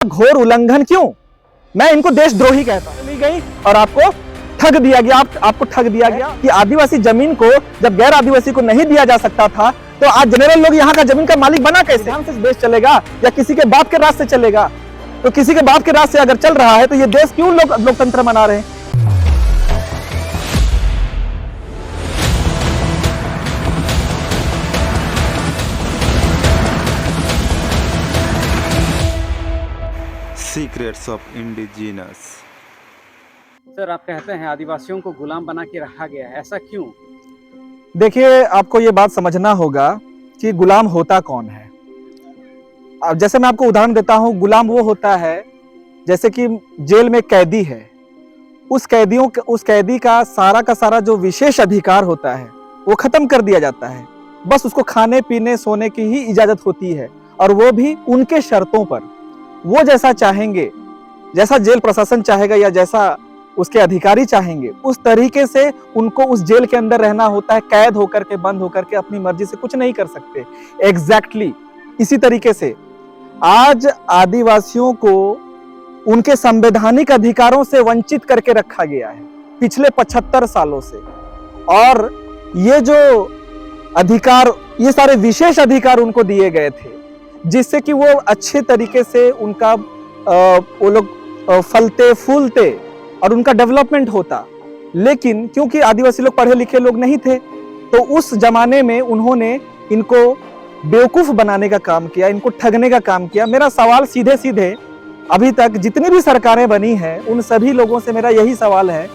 घोर उल्लंघन क्यों? मैं इनको देशद्रोही कहता हूं। ली गई और आपको ठग दिया गया। आपको ठग दिया गया कि आदिवासी जमीन को जब गैर आदिवासी को नहीं दिया जा सकता था, तो आज जनरल लोग यहाँ का जमीन का मालिक बना कैसे? ध्यान से देश चलेगा या किसी के बाप के राज से चलेगा? तो किसी के बाप के राज से अगर चल रहा है तो ये देश क्यों लोकतंत्र मना रहे हैं? Secrets of indigenous. सर, आप कहते हैं आदिवासियों को गुलाम बना के रखा गया है, ऐसा क्यों? देखिए, आपको ये बात समझना होगा कि गुलाम होता कौन है। अब जैसे मैं आपको उदाहरण देता हूँ, गुलाम वो होता है जैसे कि जेल में कैदी है। उस कैदी का सारा जो विशेष अधिकार होता है वो खत्म कर दिया जाता है। बस उसको खाने पीने सोने की ही इजाजत होती है, और वो भी उनके शर्तों पर। वो जैसा चाहेंगे, जैसा जेल प्रशासन चाहेगा या जैसा उसके अधिकारी चाहेंगे, उस तरीके से उनको उस जेल के अंदर रहना होता है। कैद होकर के, बंद होकर के अपनी मर्जी से कुछ नहीं कर सकते। एग्जैक्टली इसी तरीके से आज आदिवासियों को उनके संवैधानिक अधिकारों से वंचित करके रखा गया है पिछले 75 सालों से। और ये जो अधिकार, ये सारे विशेष अधिकार उनको दिए गए थे जिससे कि वो अच्छे तरीके से उनका वो लोग फलते फूलते और उनका डेवलपमेंट होता। लेकिन क्योंकि आदिवासी लोग पढ़े लिखे लोग नहीं थे, तो उस जमाने में उन्होंने इनको बेवकूफ बनाने का काम किया, इनको ठगने का काम किया। मेरा सवाल सीधे सीधे अभी तक जितनी भी सरकारें बनी हैं उन सभी लोगों से मेरा यही सवाल है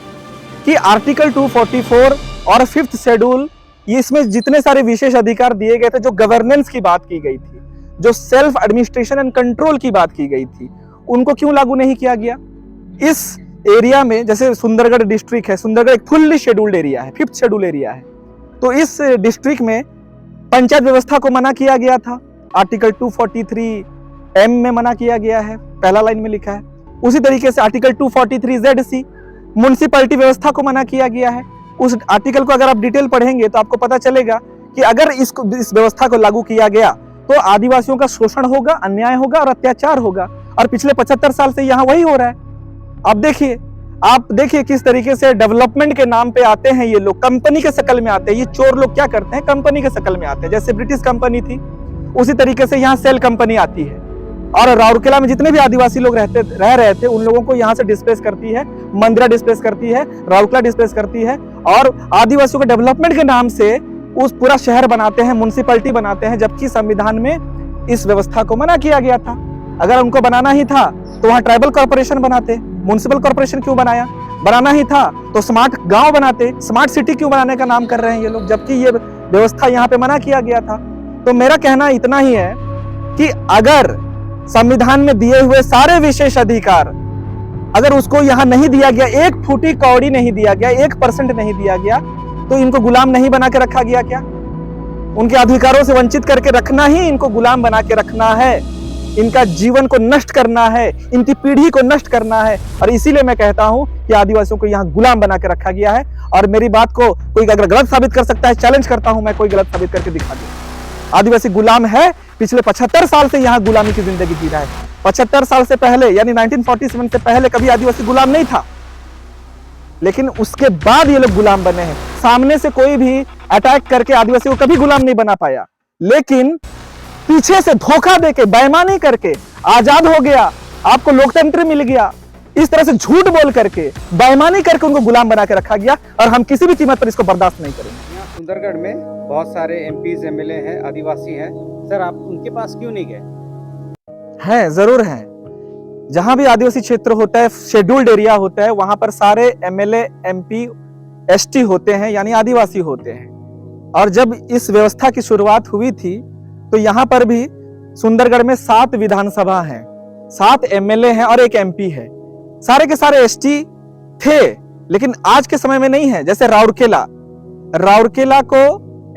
कि आर्टिकल 244 और 5th शेड्यूल, इसमें जितने सारे विशेष अधिकार दिए गए थे, जो गवर्नेंस की बात की गई थी, जो सेल्फ एडमिनिस्ट्रेशन एंड कंट्रोल की बात की गई थी, उनको क्यों लागू नहीं किया गया? इस एरिया में जैसे सुंदरगढ़ डिस्ट्रिक्ट है, सुंदरगढ़ एक फुल्ली शेड्यूल्ड एरिया है, 5th शेड्यूल एरिया है। तो इस डिस्ट्रिक्ट में पंचायत व्यवस्था को मना किया गया था। आर्टिकल 243M में मना किया गया है, पहला लाइन में लिखा है। उसी तरीके से आर्टिकल 243ZC म्युनिसिपैलिटी व्यवस्था को मना किया गया है। उस आर्टिकल को अगर आप डिटेल पढ़ेंगे तो आपको पता चलेगा कि अगर इस व्यवस्था को लागू किया गया तो आदिवासियों का शोषण होगा, अन्याय होगा और अत्याचार होगा। और पिछले 75 साल से यहाँ वही हो रहा है। आप देखिए किस तरीके से डेवलपमेंट के नाम पे आते हैं ये लोग, कंपनी के शकल में आते हैं। ये चोर लोग क्या करते हैं, कंपनी के शकल में आते हैं। जैसे ब्रिटिश कंपनी थी, उसी तरीके से यहाँ सेल कंपनी आती है और राउरकेला में जितने भी आदिवासी लोग रह रहे थे उन लोगों को यहाँ से डिस्प्लेस करती है, मंदिरा डिस्प्लेस करती है, राउरकेला डिस्प्लेस करती है, और आदिवासियों के डेवलपमेंट के नाम से उस पूरा शहर बनाते हैं, म्युनिसिपैलिटी बनाते हैं, जबकि संविधान में इस व्यवस्था को मना किया गया था। अगर उनको बनाना ही था तो वहां ट्राइबल कॉर्पोरेशन बनाते, म्युनिसिपल कॉर्पोरेशन क्यों बनाया? बनाना ही था तो स्मार्ट गांव बनाते, स्मार्ट सिटी क्यों बनाने का नाम कर रहे हैं ये लोग, जबकि ये व्यवस्था यहाँ पे मना किया गया था। तो मेरा कहना इतना ही है कि अगर संविधान में दिए हुए सारे विशेष अधिकार अगर उसको यहाँ नहीं दिया गया, एक फूटी कौड़ी नहीं दिया गया, 1% नहीं दिया गया, तो इनको गुलाम नहीं बना के रखा गया क्या? उनके अधिकारों से वंचित करके रखना ही इनको गुलाम बना के रखना है। इनका जीवन को नष्ट करना है, इनकी पीढ़ी को नष्ट करना है। और इसीलिए मैं कहता हूं कि आदिवासियों को यहाँ गुलाम बना के रखा गया है। और मेरी बात को कोई अगर गलत साबित कर सकता है, चैलेंज करता हूं मैं, कोई गलत साबित करके दिखा दे। आदिवासी गुलाम है, पिछले 75 साल से यहाँ गुलामी की जिंदगी जी रहा है। 75 साल से पहले यानी 1947 से पहले कभी आदिवासी गुलाम नहीं था, लेकिन उसके बाद ये लोग गुलाम बने हैं। सामने से कोई भी अटैक करके आदिवासी को कभी गुलाम नहीं बना पाया, लेकिन पीछे से धोखा देके, बेईमानी करके आजाद हो गया, आपको लोकतंत्र मिल गया। इस तरह से झूठ बोल करके, बेईमानी करके उनको गुलाम बना के रखा गया, और हम किसी भी कीमत पर इसको बर्दाश्त नहीं करेंगे। यहाँ सुंदरगढ़ में बहुत सारे MPs MLA हैं, आदिवासी हैं। सर, आप उनके पास क्यों नहीं गए? हैं, जरूर हैं। जहां भी आदिवासी क्षेत्र होता है, शेड्यूल्ड एरिया होता है, वहां पर सारे MLA MP ST होते हैं, यानी आदिवासी होते हैं। और जब इस व्यवस्था की शुरुआत हुई थी तो यहाँ पर भी सुंदरगढ़ में 7 विधानसभा हैं, 7 MLA हैं और 1 MP है। सारे के सारे ST थे, लेकिन आज के समय में नहीं है। जैसे राउरकेला को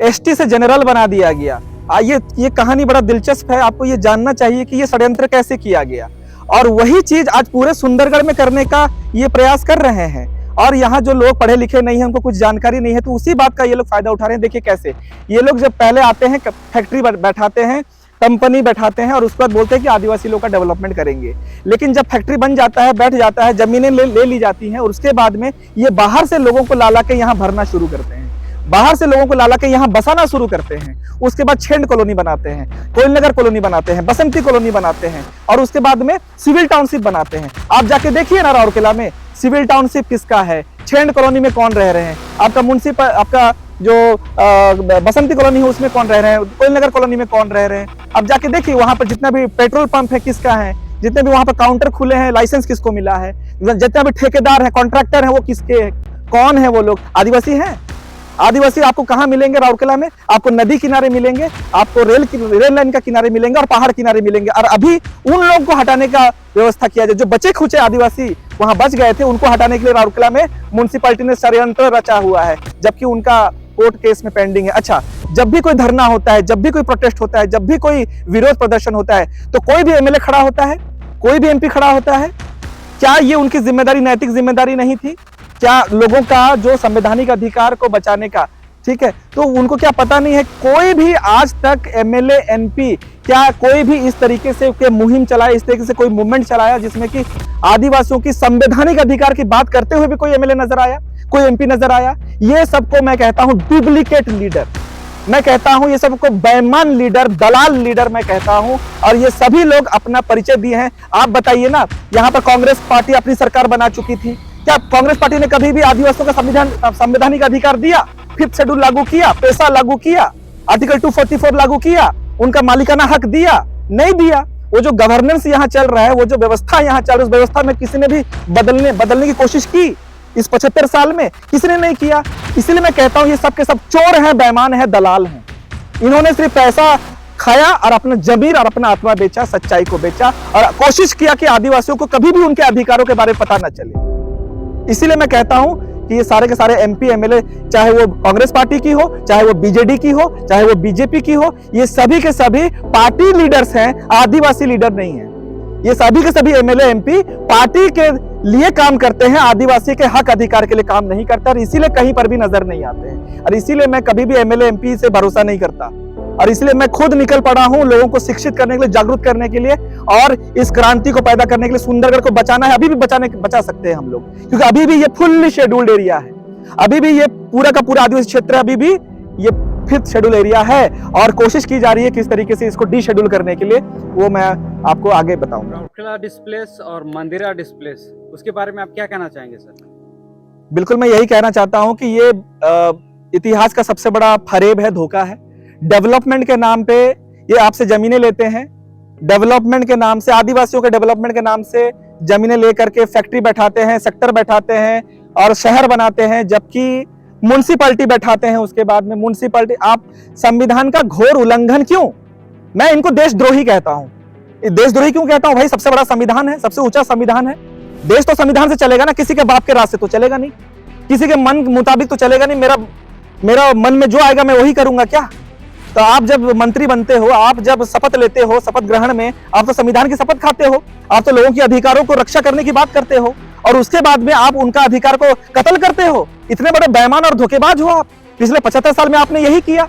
ST से जनरल बना दिया गया। ये कहानी बड़ा दिलचस्प है, आपको ये जानना चाहिए कि ये षड्यंत्र कैसे किया गया। और वही चीज आज पूरे सुंदरगढ़ में करने का ये प्रयास कर रहे हैं। और यहाँ जो लोग पढ़े लिखे नहीं है, उनको कुछ जानकारी नहीं है, तो उसी बात का ये लोग फायदा उठा रहे हैं। देखिए कैसे ये लोग जब पहले आते हैं, फैक्ट्री बैठाते हैं, कंपनी बैठाते हैं और उसके बाद बोलते हैं कि आदिवासी लोग का डेवलपमेंट करेंगे। लेकिन जब फैक्ट्री बन जाता है, बैठ जाता है, जमीनें ले ली जाती हैं और उसके बाद में ये बाहर से लोगों को ला के यहाँ भरना शुरू करते हैं, बाहर से लोगों को ला के यहाँ बसाना शुरू करते हैं। उसके बाद छेंड कॉलोनी बनाते हैं, कोयल नगर कॉलोनी बनाते हैं, बसंती कॉलोनी बनाते हैं और उसके बाद में सिविल टाउनशिप बनाते हैं। आप जाके देखिए ना राउरकेला में सिविल टाउनशिप किसका है, छेंड कॉलोनी में कौन रह रहे हैं, आपका म्युनिसिपल, आपका जो बसंती कॉलोनी है उसमें कौन रह रहे हैं, कोयल नगर कॉलोनी में कौन रह रहे हैं। अब जाके देखिए वहां पर जितना भी पेट्रोल पंप है किसका है, जितने भी वहां पर काउंटर खुले हैं लाइसेंस किसको मिला है, जितने भी ठेकेदार है, कॉन्ट्रैक्टर है, वो किसके है, कौन है वो लोग, आदिवासी हैं। आदिवासी आपको कहाँ मिलेंगे राउरकेला में? आपको नदी किनारे मिलेंगे, आपको रेल लाइन का किनारे मिलेंगे और पहाड़ किनारे मिलेंगे। और अभी उन लोगों को हटाने का व्यवस्था किया जाए, जो बचे खुचे आदिवासी वहां बच गए थे, उनको हटाने के लिए राउरकेला में म्युनिसिपैलिटी ने षड्यंत्र रचा हुआ है, जबकि उनका कोर्ट केस में पेंडिंग है। अच्छा, जब भी कोई धरना होता है, जब भी कोई प्रोटेस्ट होता है, जब भी कोई विरोध प्रदर्शन होता है, तो कोई भी एमएलए खड़ा होता है, कोई भी एमपी खड़ा होता है। क्या ये उनकी जिम्मेदारी, नैतिक जिम्मेदारी नहीं थी? क्या लोगों का जो संवैधानिक अधिकार को बचाने का, ठीक है, तो उनको क्या पता नहीं है? कोई भी आज तक एमएलए एमपी क्या कोई भी इस तरीके से मुहिम चलाया, इस तरीके से कोई मूवमेंट चलाया जिसमें कि आदिवासियों की संवैधानिक अधिकार की बात करते हुए भी कोई एमएलए नजर आया, कोई एमपी नजर आया? ये सबको मैं कहता हूं डुप्लीकेट लीडर, मैं कहता हूं ये सबको बेईमान लीडर, दलाल लीडर मैं कहता हूं। और ये सभी लोग अपना परिचय दिए हैं। आप बताइए ना, यहां पर कांग्रेस पार्टी अपनी सरकार बना चुकी थी, क्या कांग्रेस पार्टी ने कभी भी आदिवासियों का संवैधानिक अधिकार दिया? 5th शेड्यूल लागू किया, पैसा लागू किया, आर्टिकल 244 लागू किया, उनका मालिकाना हक दिया? नहीं दिया। वो जो गवर्नेंस यहाँ चल रहा है, वो जो व्यवस्था यहाँ चल रही है, उस व्यवस्था में किसी ने भी बदलने की कोशिश की? इस 75 साल में किसी ने नहीं किया। इसलिए मैं कहता हूं ये सब के सब चोर हैं, बेईमान हैं, दलाल हैं। इन्होंने सिर्फ पैसा खाया और अपना जमीर और अपना आत्मा बेचा, सच्चाई को बेचा और कोशिश किया कि आदिवासियों को कभी भी उनके अधिकारों के बारे में पता न चले। इसीलिए मैं कहता हूं कि ये सारे के सारे एमपी एमएलए, चाहे वो कांग्रेस पार्टी की हो, चाहे वो बीजेडी की हो, चाहे वो बीजेपी की हो, ये सभी के सभी पार्टी लीडर्स हैं, आदिवासी लीडर नहीं है। ये सभी के सभी एमएलए एमपी पार्टी के लिए काम करते हैं, आदिवासी के हक अधिकार के लिए काम नहीं करते और इसीलिए कहीं पर भी नजर नहीं आते हैं। और इसीलिए मैं कभी भी एमएलए एमपी से भरोसा नहीं करता और इसलिए मैं खुद निकल पड़ा हूं लोगों को शिक्षित करने के लिए, जागरूक करने के लिए और इस क्रांति को पैदा करने के लिए। सुंदरगढ़ को बचाना है, अभी भी बचा सकते हैं हम लोग, क्योंकि अभी भी ये फुल्ली शेड्यूल्ड एरिया है, अभी भी ये पूरा का पूरा आदिवासी क्षेत्र अभी भी ये 5th शेड्यूल एरिया है और कोशिश की जा रही है किस तरीके से इसको डी शेड्यूल करने के लिए, वो मैं आपको आगे बताऊंगा। राउरकेला डिस्प्लेस और मंदिरा डिस्प्लेस, उसके बारे में आप क्या कहना चाहेंगे सर? बिल्कुल, मैं यही कहना चाहता हूं कि ये इतिहास का सबसे बड़ा फरेब है, धोखा है। डेवलपमेंट के नाम पे ये आपसे जमीनें लेते हैं, डेवलपमेंट के नाम से, आदिवासियों के डेवलपमेंट के नाम से जमीनें लेकर के फैक्ट्री बैठाते हैं, सेक्टर बैठाते हैं और शहर बनाते हैं, जबकि म्युनिसिपैलिटी बैठाते हैं। उसके बाद में म्युनिसिपैलिटी, आप संविधान का घोर उल्लंघन क्यों? मैं इनको देशद्रोही कहता हूं। देशद्रोही क्यों कहता हूं भाई? सबसे बड़ा संविधान है, सबसे ऊंचा संविधान है। देश तो संविधान से चलेगा ना, किसी के बाप के रास्ते तो चलेगा नहीं, किसी के मन मुताबिक तो चलेगा नहीं। मेरा मन में जो आएगा मैं वही करूंगा क्या? तो आप जब मंत्री बनते हो, आप जब शपथ लेते हो, शपथ ग्रहण में आप तो संविधान की शपथ खाते हो, आप तो लोगों के अधिकारों को रक्षा करने की बात करते हो और उसके बाद में आप उनका अधिकार को कत्ल करते हो। इतने बड़े बेईमान और धोखेबाज हो आप। पिछले 75 साल में आपने यही किया।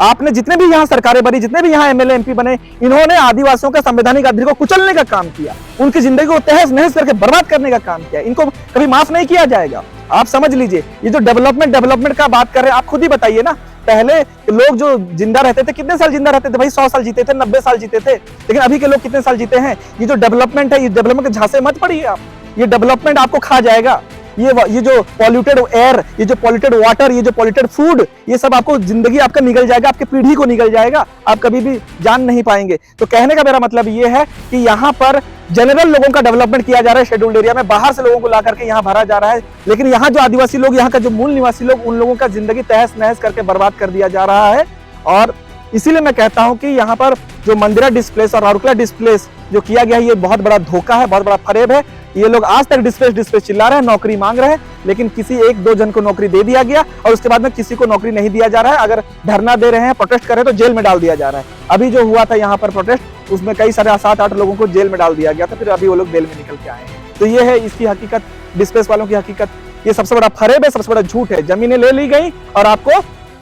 आपने जितने भी यहाँ सरकारें बनी, जितने भी यहाँ एमएलए एमपी बने, इन्होंने आदिवासियों का संवैधानिक अधिकार को कुचलने का काम किया, उनकी जिंदगी को तहस नहस करके बर्बाद करने का काम किया। इनको कभी माफ नहीं किया जाएगा। आप समझ लीजिए, ये जो डेवलपमेंट का बात कर रहे हैं, आप खुद ही बताइए ना, पहले लोग जो जिंदा रहते थे, कितने साल जिंदा रहते थे भाई? 100 साल जीते थे, 90 साल जीते थे। लेकिन अभी के लोग कितने साल जीते हैं? ये जो डेवलपमेंट है, ये डेवलपमेंट के झांसे मत पड़िए आप। ये डेवलपमेंट आपको खा जाएगा। ये जो पॉल्यूटेड एयर, ये जो पॉल्यूटेड वाटर, ये जो पॉल्यूटेड फूड, ये सब आपको जिंदगी आपका निगल जाएगा, आपकी पीढ़ी को निगल जाएगा, आप कभी भी जान नहीं पाएंगे। तो कहने का मेरा मतलब ये है कि यहाँ पर जनरल लोगों का डेवलपमेंट किया जा रहा है शेड्यूल्ड एरिया में, बाहर से लोगों को ला करके यहाँ भरा जा रहा है, लेकिन यहाँ जो आदिवासी लोग, यहाँ का जो मूल निवासी लोग, उन लोगों का जिंदगी तहस नहस करके बर्बाद कर दिया जा रहा है। और इसीलिए मैं कहता हूं कि यहाँ पर जो मंदिरा डिस्प्लेस और राउरकेला डिस्प्लेस जो किया गया है, ये बहुत बड़ा धोखा है, बहुत बड़ा फरेब है। ये लोग आज तक डिस्प्लेस चिल्ला रहे हैं, नौकरी मांग रहे हैं, लेकिन किसी 1-2 जन को नौकरी दे दिया गया और उसके बाद में किसी को नौकरी नहीं दिया जा रहा है। अगर धरना दे रहे हैं, प्रोटेस्ट कर रहे हैं, तो जेल में डाल दिया जा रहा है। अभी जो हुआ था यहाँ पर प्रोटेस्ट, उसमें कई सारे 7-8 लोगों को जेल में डाल दिया गया था, फिर अभी वो लोग जेल में निकल के आए हैं। तो ये है इसकी हकीकत, डिस्प्लेस वालों की हकीकत। ये सबसे बड़ा फरेब है, सबसे बड़ा झूठ है। जमीनें ले ली गई और आपको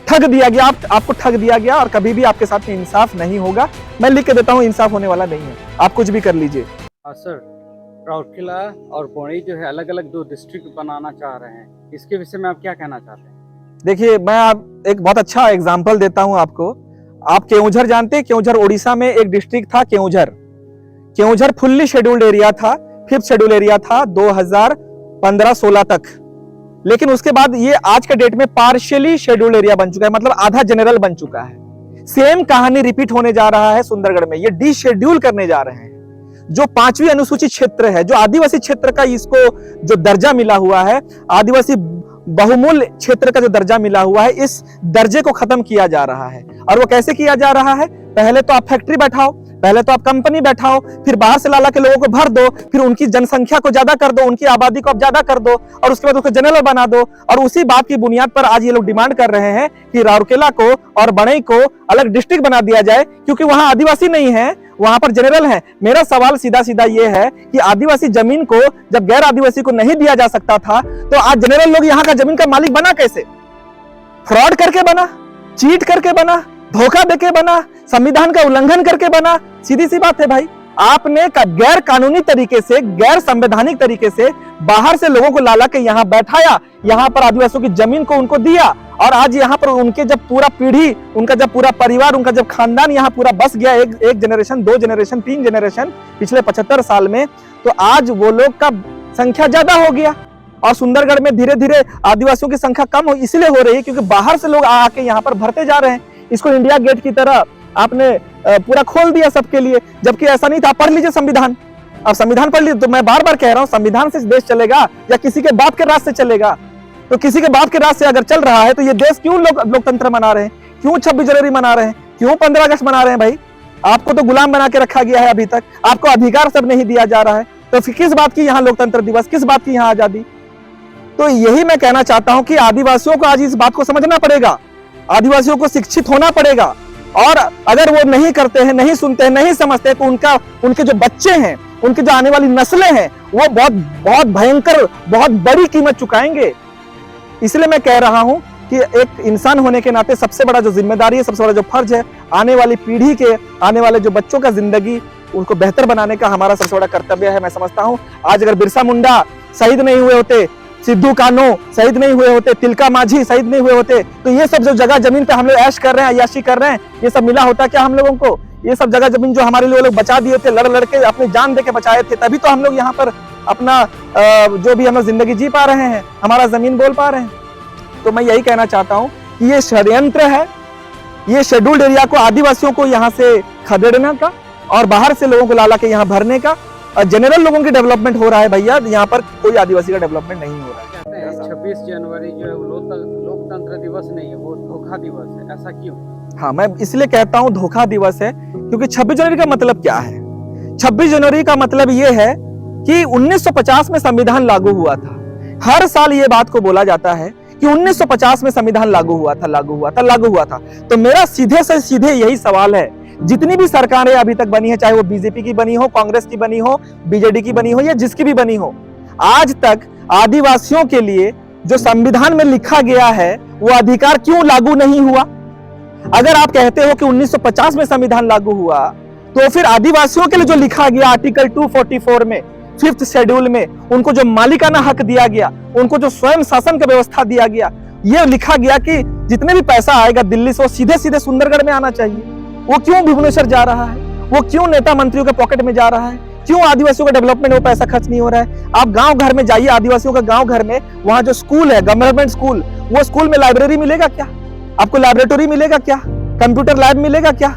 ठग दिया गया, आपको ठग दिया गया और कभी भी आपके साथ में इंसाफ नहीं होगा। मैं लिख के देता हूँ, इंसाफ होने वाला नहीं है, आप कुछ भी कर लीजिए। सर, राउरकेला और पौड़ी जो है अलग अलग 2 डिस्ट्रिक्ट बनाना चाह रहे हैं, इसके विषय में आप क्या कहना चाहते हैं? देखिए, मैं आप एक बहुत अच्छा एग्जाम्पल देता हूं आपको। आप केओंझर जानते हैं? केओंझर उड़ीसा में एक डिस्ट्रिक्ट था Keonjhar. Keonjhar fully scheduled area था, 5th शेड्यूल एरिया था 2015-16 तक। लेकिन उसके बाद ये आज के डेट में पार्शियली शेड्यूल्ड एरिया बन चुका है, मतलब आधा जनरल बन चुका है। सेम कहानी रिपीट होने जा रहा है सुंदरगढ़ में। ये डिशेड्यूल करने जा रहे हैं। जो 5वीं अनुसूचित क्षेत्र है, जो आदिवासी क्षेत्र का इसको जो दर्जा मिला हुआ है, आदिवासी बहुमूल्य क्षेत्र का जो दर्जा मिला हुआ है, इस दर्जे को खत्म किया जा रहा है। और वो कैसे किया जा रहा है? पहले तो आप फैक्ट्री बैठाओ, पहले तो आप कंपनी बैठाओ, फिर बाहर से लाला के लोगों को भर दो, फिर उनकी जनसंख्या को ज्यादा कर दो, उनकी आबादी को आप ज्यादा कर दो, और उसके बाद उसको जनरल बना दो। और उसी बात की बुनियाद पर आज ये लोग डिमांड कर रहे हैं कि राउरकेला को और बणई को अलग डिस्ट्रिक्ट बना दिया जाए, क्योंकि वहां आदिवासी नहीं है, वहां पर जनरल है। मेरा सवाल सीधा सीधा ये है कि आदिवासी जमीन को जब गैर आदिवासी को नहीं दिया जा सकता था, तो आज जनरल लोग यहाँ का जमीन का मालिक बना कैसे? फ्रॉड करके बना, चीट करके बना, धोखा देके बना, संविधान का उल्लंघन करके बना। सीधी सी बात है भाई, आपने गैर कानूनी तरीके से, गैर संवैधानिक तरीके से बाहर से लोगों को लाला के यहाँ बैठाया, यहाँ पर आदिवासियों की जमीन को उनको दिया, और आज यहाँ पर उनके जब पूरा पीढ़ी, उनका जब पूरा परिवार, उनका जब खानदान यहाँ पूरा बस गया, एक जनरेशन, 2 जनरेशन, 3 जनरेशन पिछले 75 साल में, तो आज वो लोग का संख्या ज्यादा हो गया। और सुंदरगढ़ में धीरे धीरे आदिवासियों की संख्या कम इसलिए हो रही है क्योंकि बाहर से लोग आके यहाँ पर भरते जा रहे हैं। इसको इंडिया गेट की तरह आपने पूरा खोल दिया सबके लिए, जबकि ऐसा नहीं था। पढ़ लीजिए संविधान, अब संविधान पढ़ लीजिए। तो मैं बार बार कह रहा हूँ, संविधान से देश चलेगा या किसी के बाप के राज से चलेगा? तो किसी के बाप के राज से अगर चल रहा है तो ये देश क्यों लोकतंत्र मना रहे हैं? क्यों 26 जनवरी मना रहे हैं? क्यों 15 अगस्त मना रहे हैं? भाई, आपको तो गुलाम बना के रखा गया है, अभी तक आपको अधिकार सब नहीं दिया जा रहा है, तो फिर किस बात की यहाँ लोकतंत्र दिवस, किस बात की यहाँ आजादी? तो यही मैं कहना चाहता हूं कि आदिवासियों को आज इस बात को समझना पड़ेगा, आदिवासियों को शिक्षित होना पड़ेगा। और अगर वो नहीं करते हैं, नहीं सुनते हैं, नहीं समझते, तो उनके जो बच्चे हैं, उनकी जो आने वाली नस्लें हैं, वो बहुत बहुत भयंकर, बहुत बड़ी कीमत चुकाएंगे। इसलिए मैं कह रहा हूं कि एक इंसान होने के नाते सबसे बड़ा जो जिम्मेदारी है, सबसे बड़ा जो फर्ज है, आने वाली पीढ़ी के, आने वाले जो बच्चों का जिंदगी, उनको बेहतर बनाने का हमारा सबसे बड़ा कर्तव्य है। मैं समझता हूं आज अगर बिरसा मुंडा शहीद नहीं हुए होते, सिद्धू कान्हू शहीद नहीं हुए होते, तिलका माझी शहीद नहीं हुए होते, तो ये सब जो जगह जमीन पे हम लोग ऐश कर रहे हैं, अय्याशी कर रहे हैं, ये सब मिला होता क्या हम लोगों को? ये सब जगह जमीन जो हमारे लिए लोग बचा दिए थे, लड़ के अपनी जान दे के बचाए थे, तभी तो हम लोग यहाँ पर अपना जो भी हम लोग जिंदगी जी पा रहे हैं, हमारा जमीन बोल पा रहे हैं। तो मैं यही कहना चाहता हूँ कि ये षड्यंत्र है, ये शेड्यूल्ड एरिया को, आदिवासियों को यहाँ से खदेड़ने का और बाहर से लोगों को लाला के यहाँ भरने का। जनरल लोगों की डेवलपमेंट हो रहा है भैया, यहाँ पर कोई आदिवासी का डेवलपमेंट नहीं हो रहा है। कहते हैं 26 जनवरी जो है वो लोकतंत्र दिवस नहीं है, वो धोखा दिवस है, ऐसा क्यों? हाँ, मैं इसलिए कहता हूँ धोखा दिवस है क्योंकि 26 जनवरी का मतलब क्या है? 26 जनवरी का मतलब ये है कि 1950 में संविधान लागू हुआ था। हर साल ये बात को बोला जाता है कि 1950 में संविधान लागू हुआ था। तो मेरा सीधे से सीधे यही सवाल है, जितनी भी सरकारें अभी तक बनी है, चाहे वो बीजेपी की बनी हो, कांग्रेस की बनी हो, बीजेडी की बनी हो, या जिसकी भी बनी हो, आज तक आदिवासियों के लिए जो संविधान में लिखा गया है वो अधिकार क्यों लागू नहीं हुआ? अगर आप कहते हो कि 1950 में संविधान लागू हुआ, तो फिर आदिवासियों के लिए जो लिखा गया आर्टिकल 244 में, 5th शेड्यूल में, उनको जो मालिकाना हक दिया गया, उनको जो स्वयं शासन का व्यवस्था दिया गया, ये लिखा गया कि जितने भी पैसा आएगा दिल्ली से वो सीधे सीधे सुंदरगढ़ में आना चाहिए। वो क्यों भुवनेश्वर जा रहा है? वो क्यों नेता मंत्रियों के पॉकेट में जा रहा है? क्यों आदिवासियों का डेवलपमेंट वो पैसा खर्च नहीं हो रहा है? आप गांव घर में जाइए, आदिवासियों का गांव घर में, वहां जो स्कूल है, गवर्नमेंट स्कूल, वो स्कूल में लाइब्रेरी मिलेगा क्या? आपको लैबोरेटरी मिलेगा क्या? कंप्यूटर लैब मिलेगा क्या?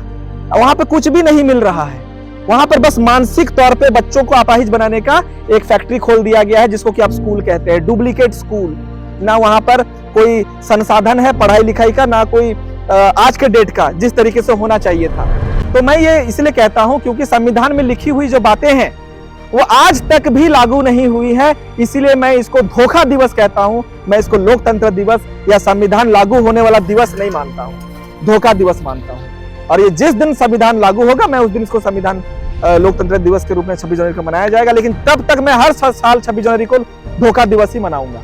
वहां पे कुछ भी नहीं मिल रहा है। वहां पर बस मानसिक तौर पे बच्चों को अपाहिज बनाने का एक फैक्ट्री खोल दिया गया है, जिसको कि आप स्कूल कहते हैं, डुप्लीकेट स्कूल। ना वहां पर कोई संसाधन है पढ़ाई लिखाई का, ना कोई आज के डेट का जिस तरीके से होना चाहिए था। तो मैं ये इसलिए कहता हूं क्योंकि संविधान में लिखी हुई जो बातें हैं वो आज तक भी लागू नहीं हुई है, इसीलिए मैं इसको धोखा दिवस कहता हूं। मैं इसको लोकतंत्र दिवस या संविधान लागू होने वाला दिवस नहीं मानता हूं, धोखा दिवस मानता हूं। और ये जिस दिन संविधान लागू होगा, मैं उस दिन इसको संविधान लोकतंत्र दिवस के रूप में 26 जनवरी को मनाया जाएगा, लेकिन तब तक मैं हर साल 26 जनवरी को धोखा दिवस ही मनाऊंगा।